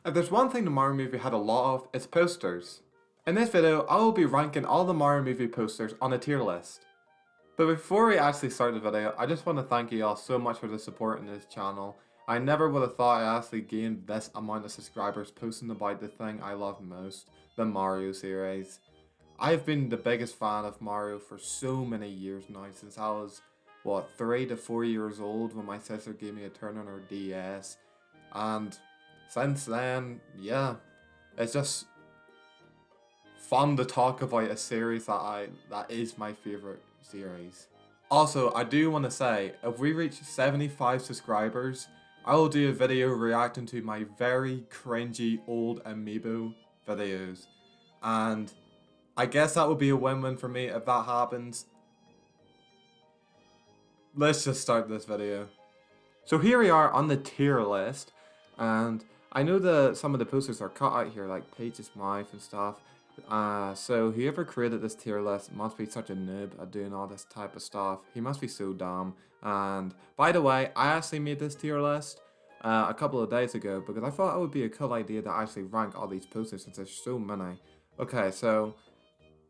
If there's one thing the Mario movie had a lot of, it's posters. In this video, I will be ranking all the Mario movie posters on a tier list. But before we actually start the video, I just want to thank you all so much for the support in this channel. I never would have thought I actually gained this amount of subscribers posting about the thing I love most, the Mario series. I've been the biggest fan of Mario for so many years now, since I was, 3 to 4 years old when my sister gave me a turn on her DS. And since then, yeah, it's just fun to talk about a series that is my favorite series. Also, I do want to say, if we reach 75 subscribers, I will do a video reacting to my very cringy old amiibo videos. And I guess that would be a win-win for me if that happens. Let's just start this video. So here we are on the tier list, and I know that some of the posters are cut out here, like Peach's mouth and stuff. So whoever created this tier list must be such a noob at doing all this type of stuff. He must be so dumb. And by the way, I actually made this tier list a couple of days ago because I thought it would be a cool idea to actually rank all these posters since there's so many. Okay, so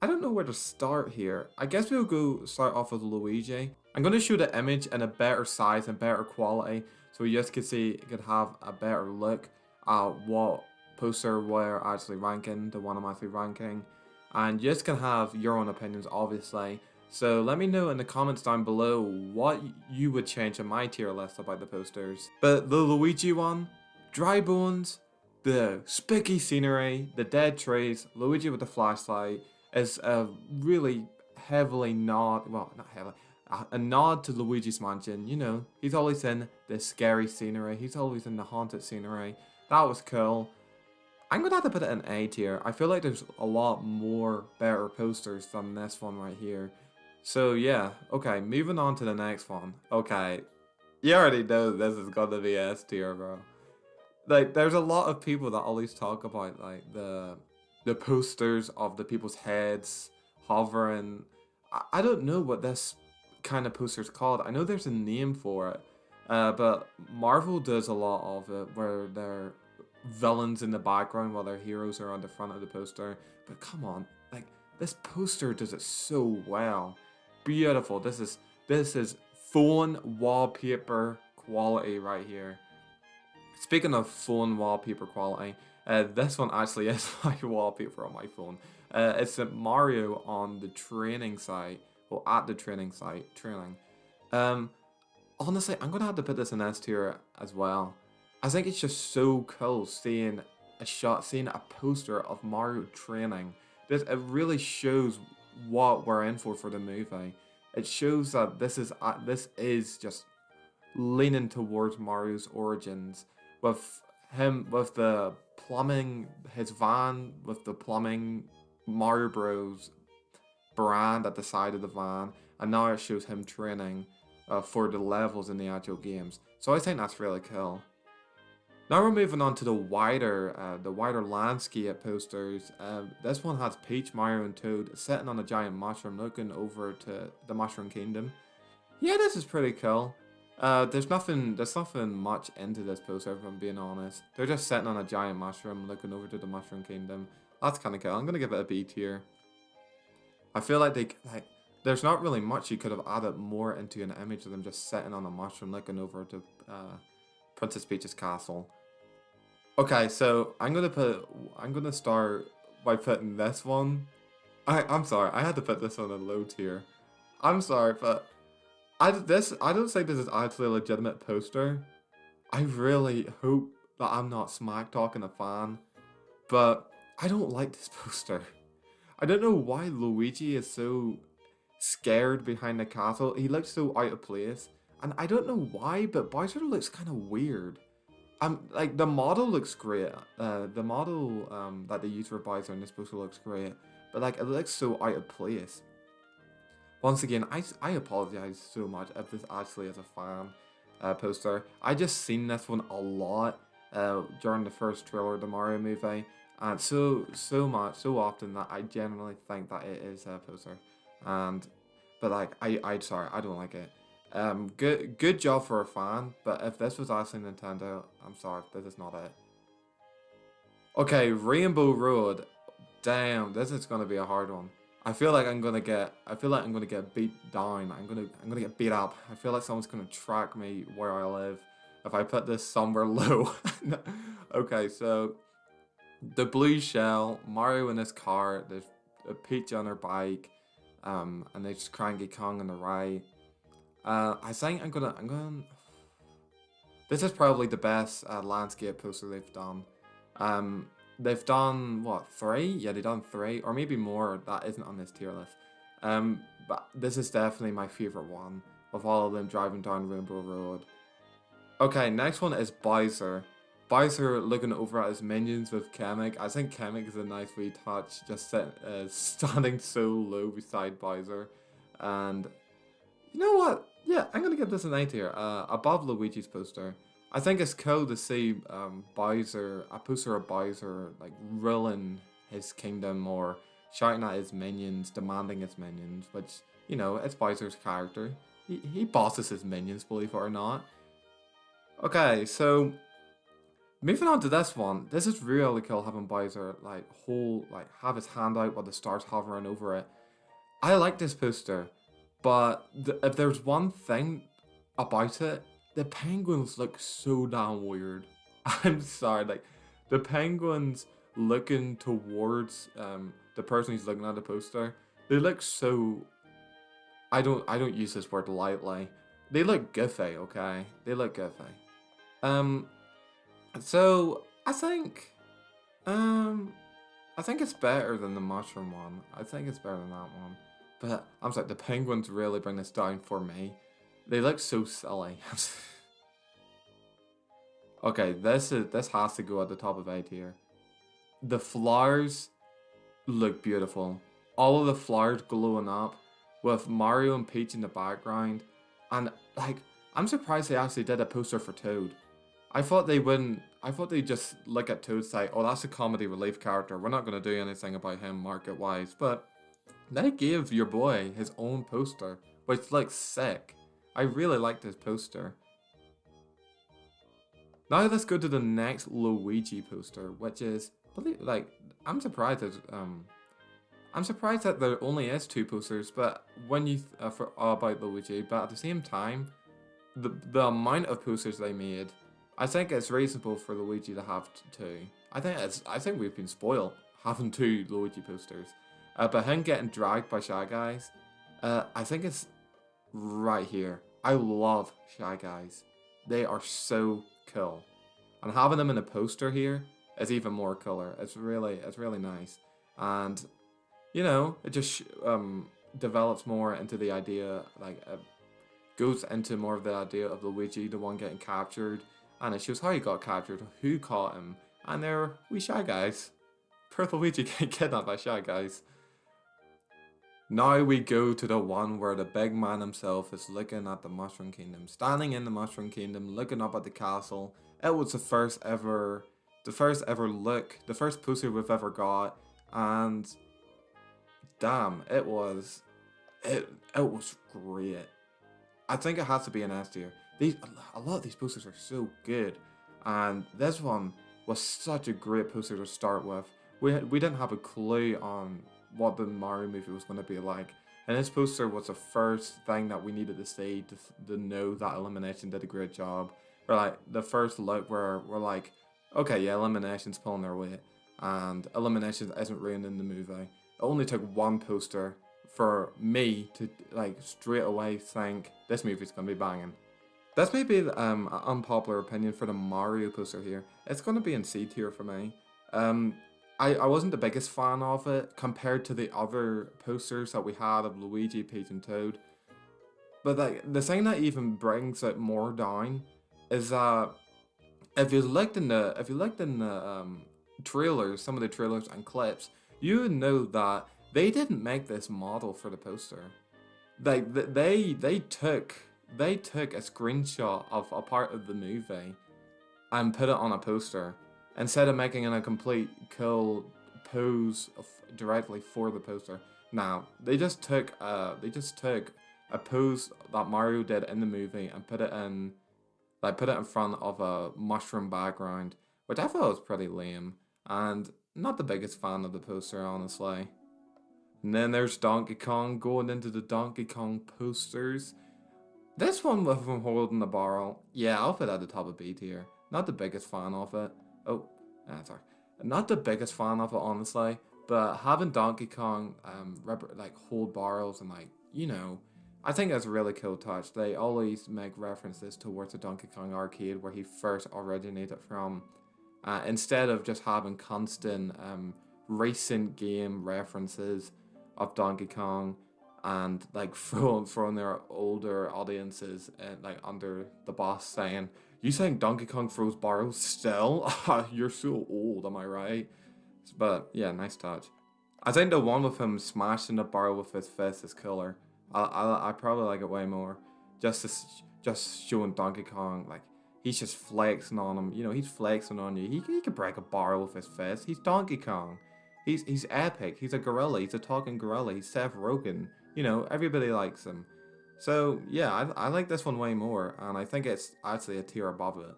I don't know where to start here. I guess we'll go start off with Luigi. I'm going to show the image in a better size and better quality so you just can see, you could have a better look at what poster we're actually ranking, the one I'm actually ranking. And you just can have your own opinions, obviously. So let me know in the comments down below what you would change in my tier list about the posters. But the Luigi one, dry bones, the spiky scenery, the dead trees, Luigi with the flashlight, is a really heavily nod, well, not heavily, a nod to Luigi's Mansion. You know, he's always in the scary scenery, he's always in the haunted scenery. That was cool. I'm gonna have to put it in A tier. I feel like there's a lot more better posters than this one right here. So yeah, okay, moving on to the next one. Okay, you already know this is gonna be S tier, bro. Like, there's a lot of people that always talk about like the posters of the people's heads hovering. I don't know what this kind of poster is called. I know there's a name for it, but Marvel does a lot of it where they're villains in the background while their heroes are on the front of the poster. But come on, like, this poster does it so well. Beautiful. This is phone wallpaper quality right here. Speaking of phone wallpaper quality, this one actually is my wallpaper on my phone. It's a Mario on the training site, well, at the training site, training. Um, Honestly, I'm gonna have to put this in S tier as well. I think it's just so cool seeing seeing a poster of Mario training. This, it really shows what we're in for the movie. It shows that this is just leaning towards Mario's origins, with him with the plumbing, his van with the plumbing Mario Bros brand at the side of the van, and now it shows him training for the levels in the actual games. So I think that's really cool. Now we're moving on to the wider landscape posters. This one has Peach, Mario, and Toad sitting on a giant mushroom, looking over to the Mushroom Kingdom. Yeah, this is pretty cool. There's nothing much into this poster, if I'm being honest. They're just sitting on a giant mushroom, looking over to the Mushroom Kingdom. That's kind of cool. I'm gonna give it a B tier. I feel like there's not really much you could have added more into an image of them just sitting on a mushroom, looking over to Princess Peach's castle. Okay, so I'm gonna start by putting this one. I'm sorry, I had to put this on a low tier. I'm sorry, but I don't think this is actually a legitimate poster. I really hope that I'm not smack talking a fan, but I don't like this poster. I don't know why Luigi is so scared behind the castle. He looks so out of place, and I don't know why, but Bowser looks kind of weird. Like, the model looks great. The model that they use for Bowser in this poster looks great, but like, it looks so out of place. Once again, I apologize so much if this actually is a fan poster. I just seen this one a lot during the first trailer of the Mario movie, and so often that I genuinely think that it is a poster. But like, sorry, I don't like it. Good job for a fan, but if this was actually Nintendo, I'm sorry, this is not it. Okay, Rainbow Road. Damn, this is gonna be a hard one. I feel like I'm gonna get beat down. I'm gonna get beat up. I feel like someone's gonna track me where I live if I put this somewhere low. No. Okay, so the blue shell, Mario in his car, there's a Peach on her bike, and there's Cranky Kong on the right. I think I'm gonna. This is probably the best landscape poster they've done. Um, they've done what, three? Yeah, they've done three, or maybe more. That isn't on this tier list. But this is definitely my favorite one of all of them driving down Rainbow Road. Okay, next one is Bowser. Bowser looking over at his minions with Kamek. I think Kamek is a nice wee touch, just standing so low beside Bowser. And you know what? Yeah, I'm gonna give this an 8 here. Above Luigi's poster. I think it's cool to see Bowser, a poster of Bowser, like ruling his kingdom or shouting at his minions, demanding his minions, which, you know, it's Bowser's character. He bosses his minions, believe it or not. Okay, so moving on to this one. This is really cool having Bowser have his hand out while the star's hovering over it. I like this poster, but if there's one thing about it, the penguins look so damn weird. I'm sorry, like the penguins looking towards the person who's looking at the poster, they look so. I don't use this word lightly. They look goofy, okay? They look goofy. Um, so um I think it's better than the mushroom one. I think it's better than that one. But I'm sorry, the penguins really bring this down for me. They look so silly. Okay, this has to go at the top of 8 here. The flowers look beautiful. All of the flowers glowing up with Mario and Peach in the background. And like I'm surprised they actually did a poster for Toad. I thought they wouldn't. I thought they'd just look at Toad and say, "Oh, that's a comedy relief character. We're not gonna do anything about him market wise." But they gave your boy his own poster, which looks sick. I really like this poster. Now let's go to the next Luigi poster, which is like I'm surprised that there only is two posters, but when you for about Luigi, but at the same time, the amount of posters they made, I think it's reasonable for Luigi to have two. I think we've been spoiled having two Luigi posters. But him getting dragged by Shy Guys, I think it's right here. I love Shy Guys. They are so cool. And having them in a poster here is even more cooler. It's really nice. And, you know, it just develops more into the idea, goes into more of the idea of Luigi, the one getting captured. And it shows how he got captured, who caught him. And they're we Shy Guys. Poor Luigi getting kidnapped by Shy Guys. Now we go to the one where the big man himself is looking at the Mushroom Kingdom, standing in the Mushroom Kingdom, looking up at the castle. It was the first ever look, the first poster we've ever got, and damn, it was great. I think it has to be an S tier. A lot of these posters are so good, and this one was such a great poster to start with. We didn't have a clue on what the Mario movie was going to be like. And this poster was the first thing that we needed to see to know that Elimination did a great job. Or like the first look where we're like, okay, yeah, Elimination's pulling their weight, and Elimination isn't ruining the movie. It only took one poster for me to like straight away think this movie's gonna be banging. That's maybe an unpopular opinion for the Mario poster here. It's gonna be in C tier for me. I wasn't the biggest fan of it compared to the other posters that we had of Luigi, Peach, and Toad. But like the thing that even brings it more down is that if you looked in the trailers, some of the trailers and clips, you would know that they didn't make this model for the poster. Like they took a screenshot of a part of the movie and put it on a poster instead of making it a complete cool pose directly for the poster. Now they just took a pose that Mario did in the movie and put it in front of a mushroom background, which I thought was pretty lame. and not the biggest fan of the poster, honestly. And then there's Donkey Kong going into the Donkey Kong posters. This one with him holding the barrel, yeah, I'll put at the top of B tier. Not the biggest fan of it. Oh, sorry. Not the biggest fan of it, honestly. But having Donkey Kong, like hold barrels and like I think that's a really cool touch. They always make references towards the Donkey Kong arcade where he first originated from, instead of just having constant recent game references of Donkey Kong and like throwing their older audiences like under the bus saying, "You saying Donkey Kong throws barrels still? You're so old, am I right?" But yeah, nice touch. I think the one with him smashing the barrel with his fist is cooler. I probably like it way more. Just showing Donkey Kong like he's just flexing on him. He's flexing on you. He could break a barrel with his fist. He's Donkey Kong. He's epic. He's a gorilla. He's a talking gorilla. He's Seth Rogen. Everybody likes him. So yeah, I like this one way more, and I think it's actually a tier above it.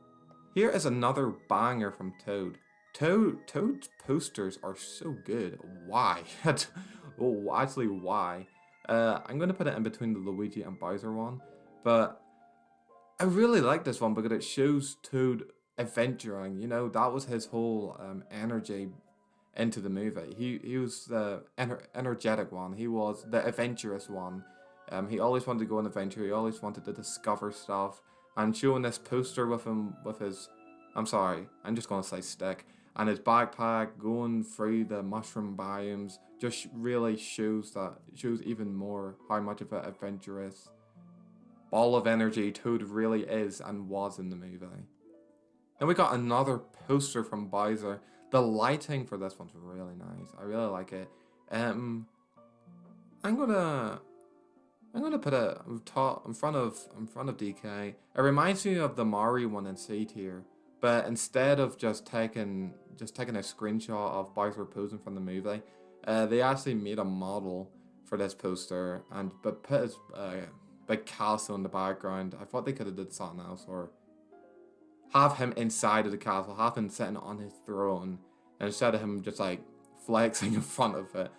Here is another banger from Toad. Toad's posters are so good. Why? Oh, actually, why? I'm gonna put it in between the Luigi and Bowser one, but I really like this one because it shows Toad adventuring. That was his whole energy into the movie. He was the energetic one. He was the adventurous one. He always wanted to go on adventure. He always wanted to discover stuff. And showing this poster with him with his, I'm sorry, I'm just gonna say stick, and his backpack going through the mushroom biomes just really shows even more how much of an adventurous ball of energy Toad really is and was in the movie. Then we got another poster from Bowser. The lighting for this one's really nice. I really like it. I'm gonna put it in front of DK. It reminds me of the Mario one in C tier, but instead of just taking a screenshot of Bowser posing from the movie, they actually made a model for this poster but put his big castle in the background. I thought they could have did something else, or have him inside of the castle, have him sitting on his throne, and instead of him just like flexing in front of it.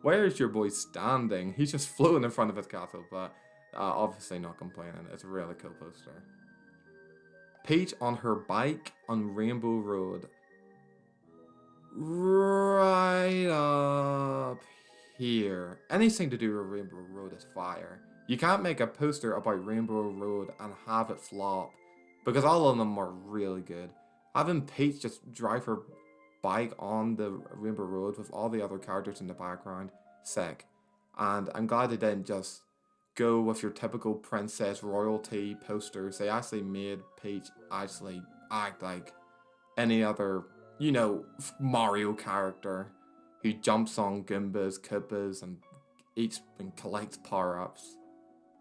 Where is your boy standing? He's just floating in front of his castle, but obviously not complaining. It's a really cool poster. Peach on her bike on Rainbow Road. Right up here. Anything to do with Rainbow Road is fire. You can't make a poster about Rainbow Road and have it flop, because all of them are really good. Having Peach just drive her bike on the Rainbow Road with all the other characters in the background, sick. And I'm glad they didn't just go with your typical princess royalty posters. They actually made Peach actually act like any other, Mario character who jumps on Goombas, Koopas, and eats and collects power-ups.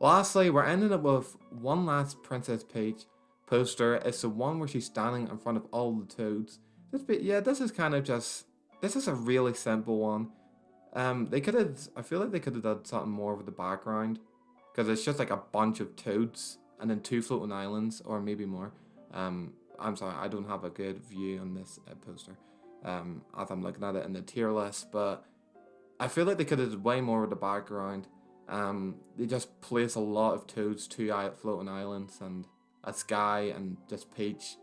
Lastly, we're ending up with one last Princess Peach poster. It's the one where she's standing in front of all the Toads. This is a really simple one. I feel like they could have done something more with the background, because it's just like a bunch of Toads and then 2 floating islands, or maybe more. I'm sorry, I don't have a good view on this poster as I'm looking at it in the tier list, but I feel like they could have done way more with the background. They just place a lot of Toads, 2 floating islands, and a sky, and just Peach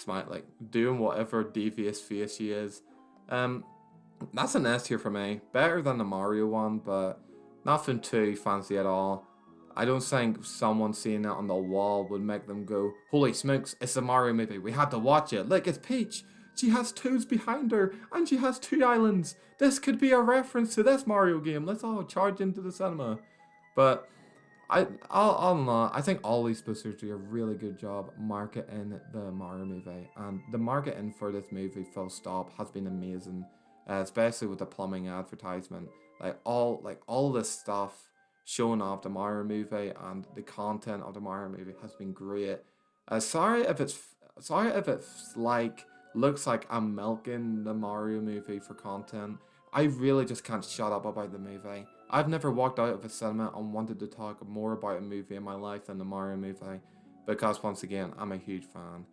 like doing whatever devious face she is. That's an S tier for me. Better than the Mario one, but nothing too fancy at all. I don't think someone seeing it on the wall would make them go, "Holy smokes, it's a Mario movie. We had to watch it. Look, it's Peach. She has Toads behind her, and she has 2 islands. This could be a reference to this Mario game. Let's all charge into the cinema." But I think all these posters do a really good job marketing the Mario movie, and the marketing for this movie, full stop, has been amazing, especially with the plumbing advertisement. All this stuff showing off the Mario movie and the content of the Mario movie has been great. Sorry if it's like looks like I'm milking the Mario movie for content. I really just can't shut up about the movie. I've never walked out of a cinema and wanted to talk more about a movie in my life than the Mario movie, because once again, I'm a huge fan.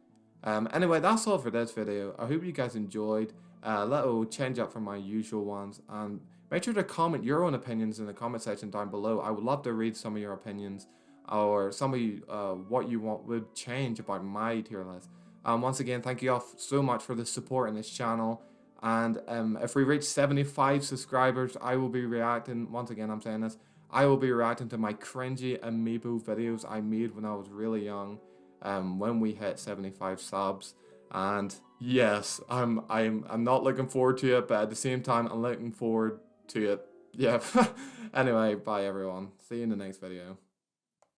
Anyway, that's all for this video. I hope you guys enjoyed. Little change up from my usual ones, and make sure to comment your own opinions in the comment section down below. I would love to read some of your opinions, or some of you, what you want would change about my tier list. Once again, thank you all so much for the support in this channel. And if we reach 75 subscribers, I will be reacting. Once again, I'm saying this. I will be reacting to my cringy amiibo videos I made when I was really young. When we hit 75 subs. And yes, I'm not looking forward to it, but at the same time, I'm looking forward to it. Yeah. Anyway, bye everyone. See you in the next video.